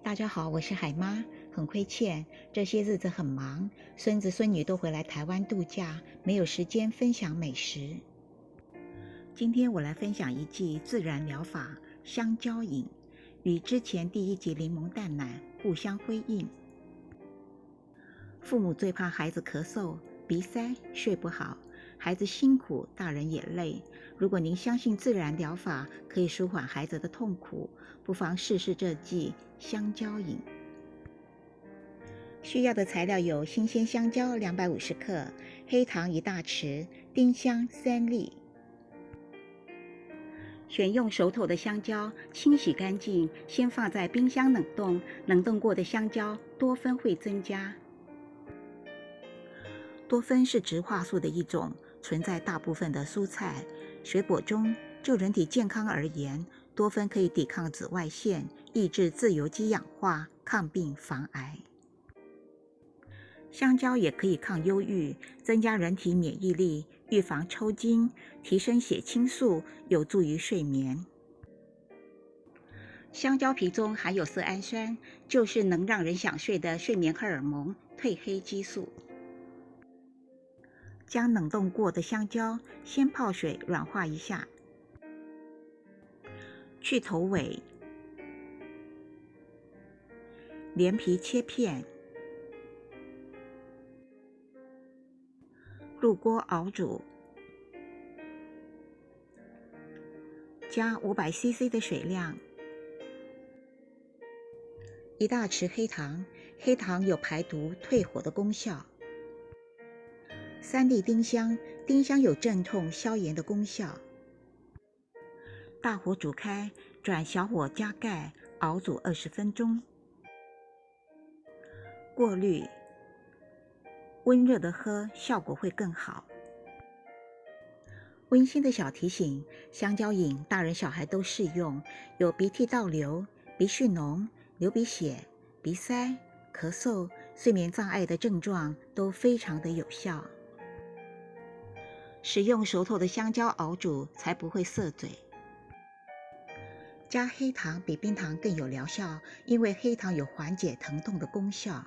大家好，我是海妈，很亏欠，这些日子很忙，孙子孙女都回来台湾度假，没有时间分享美食。今天我来分享一剂自然疗法香蕉饮，与之前第一集柠檬蛋奶互相辉映。父母最怕孩子咳嗽、鼻塞、睡不好，孩子辛苦，大人也累。如果您相信自然疗法可以舒缓孩子的痛苦，不妨试试这剂香蕉饮。需要的材料有新鲜香蕉250克、黑糖1大匙、丁香3粒。选用熟透的香蕉，清洗干净，先放在冰箱冷冻。冷冻过的香蕉多酚会增加。多酚是植化素的一种，存在大部分的蔬菜、水果中。就人体健康而言，多酚可以抵抗紫外线，抑制自由基氧化，抗病防癌。香蕉也可以抗忧郁，增加人体免疫力，预防抽筋，提升血清素，有助于睡眠。香蕉皮中含有色氨酸，就是能让人想睡的睡眠荷尔蒙褪黑激素。将冷冻过的香蕉先泡水软化一下，去头尾，连皮切片，入锅熬煮，加500cc 的水量，1大匙黑糖，黑糖有排毒退火的功效。3粒丁香，丁香有镇痛消炎的功效。大火煮开，转小火加盖，熬煮20分钟。过滤，温热的喝效果会更好。温馨的小提醒：香蕉饮大人小孩都适用，有鼻涕倒流、鼻蓄脓、流鼻血、鼻塞、咳嗽、睡眠障碍的症状都非常的有效。使用熟透的香蕉熬煮，才不会涩嘴。加黑糖比冰糖更有疗效，因为黑糖有缓解疼痛的功效。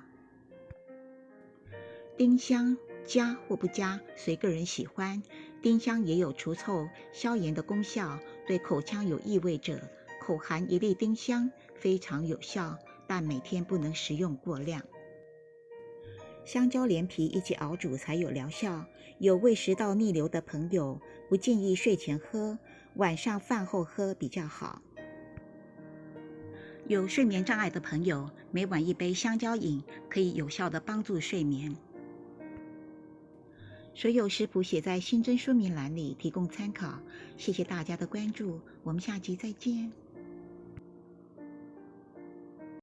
丁香加或不加，随个人喜欢。丁香也有除臭、消炎的功效，对口腔有异味者，口含1粒丁香非常有效，但每天不能食用过量。香蕉连皮一起熬煮才有疗效，有胃食道逆流的朋友不建议睡前喝，晚上饭后喝比较好。有睡眠障碍的朋友，每晚1杯香蕉饮可以有效地帮助睡眠。所有食谱写在新增说明栏里，提供参考。谢谢大家的关注，我们下集再见。